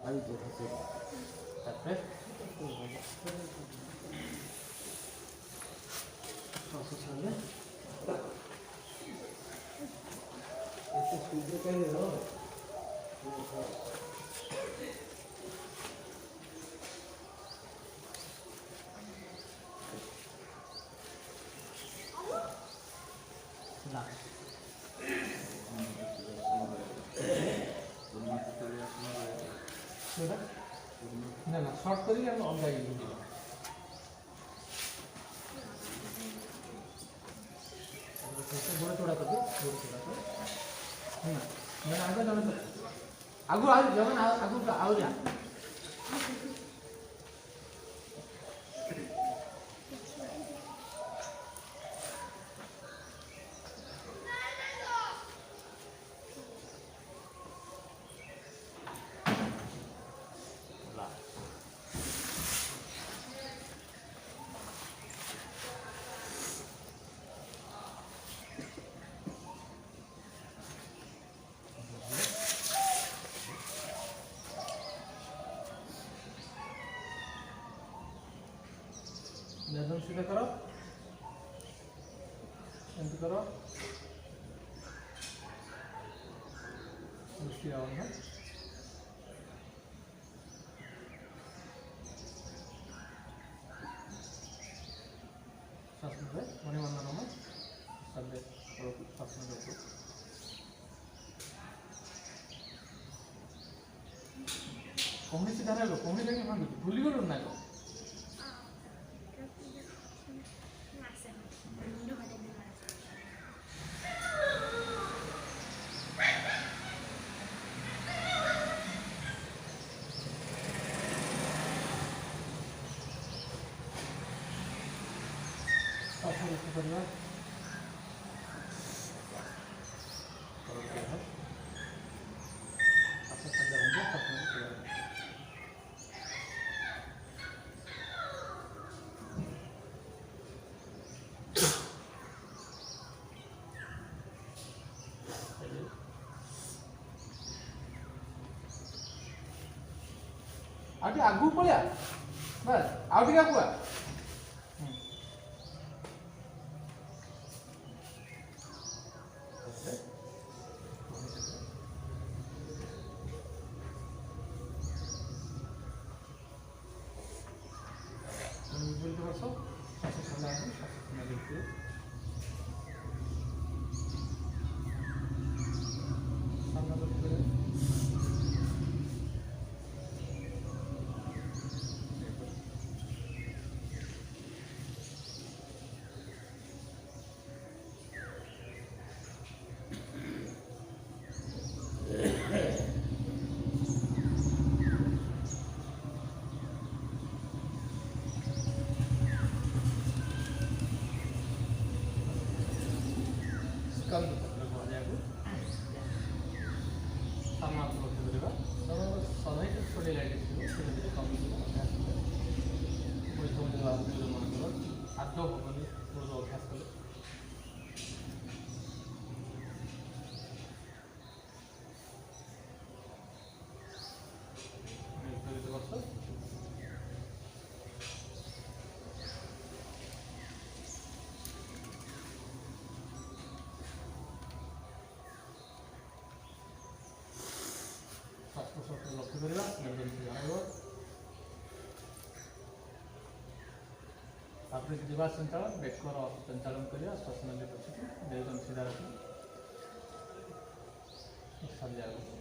आई जो है তারপরে প্রসেস হবে এতে সূর্য কেন এলো না না না শর্ট করি আমি অনলাইন দিব বড় তোড়া করবে বড় তোড়া করে না না আগে যাবে তো আগু আগে যাবে না আগু আউরিয়া गर्दन सीधा करो एंड करो मुश्किल आवाज है सांस में मनी वंदन नमः सबले सांस में रखो कोहनी सीधा रहो कोहनी लेके मान भूली गलो ना को परिवार आगे आगू पड़े बस आउट क्या हुआ कम समाप्त होते सधैँ छोटे लागिरहेको थियो धीरे कम मन आदौ हो भने पूर्व अभ्यास कले लक्ष्य करवा आपने जीवा संचालन बेकर संचालन करिया श्वसन पछी देहन सीधा रख सब जाएगा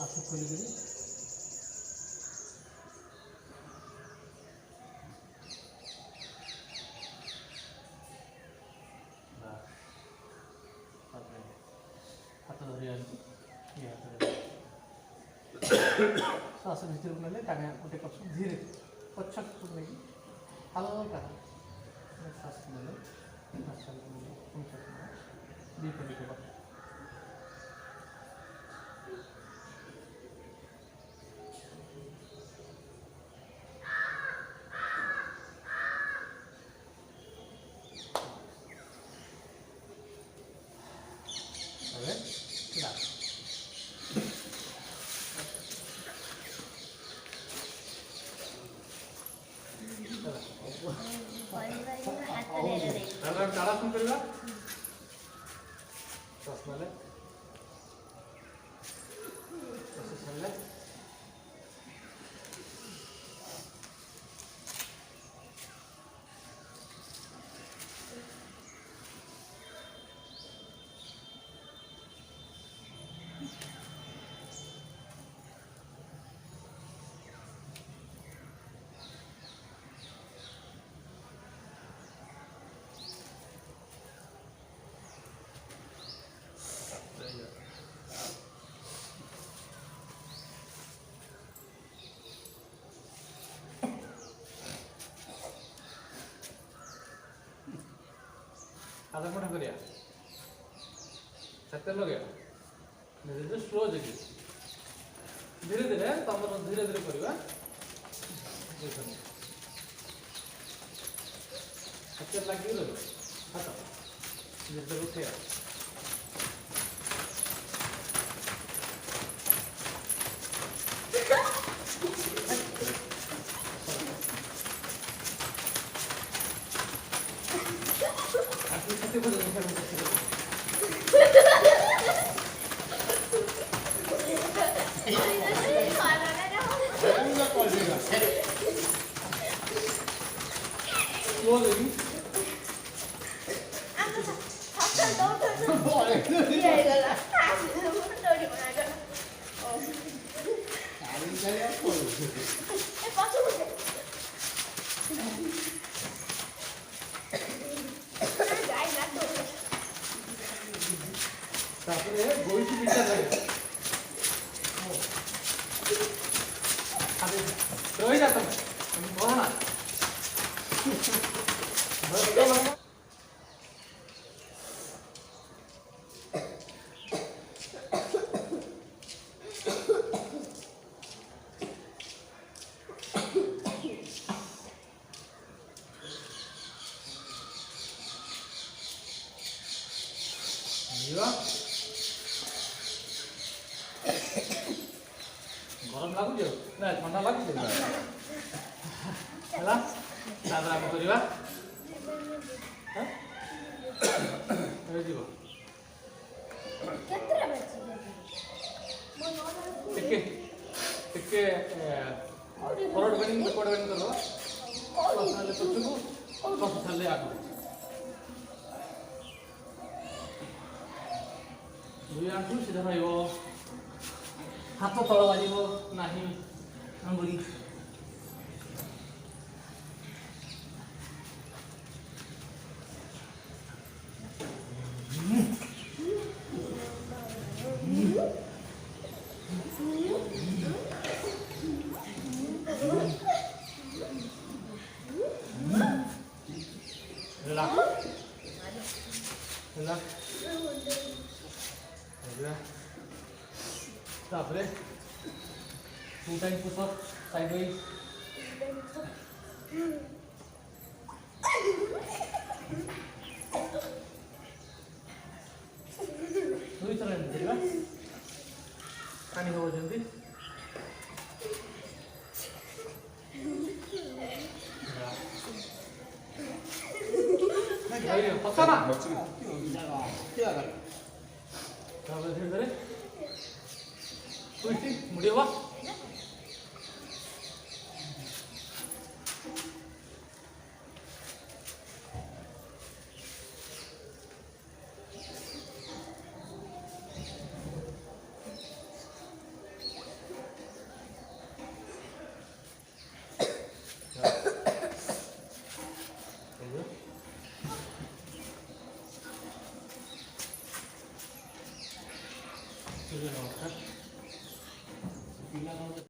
आँख खोलिकरी हाथ धरी ये श्वास भर को ना टाँग गोटे कर धीरे पछक नहीं हल्का श्वास ना टाड़ा फोन करवा श्वास माले श्वास छाड़ले आधा घंटा करिया सत्तर लगे धीरे धीरे स्लो जगी धीरे धीरे तुम धीरे धीरे करवा सत्तर लगे हाथ धीरे धीरे उठे गरम लगुच ना ठंडा लगुच फॉरवर्ड बनिंग बैकवर्ड बनिंग करो पछले आगो दुई आंखु सीधा रहिब हाथ तल बाजिब नाही अंगुली Tabre. 2 times push up sideways. दुई थर देखा पानी हो जल्दी पक्का ना धीरे धीरे मुड़िए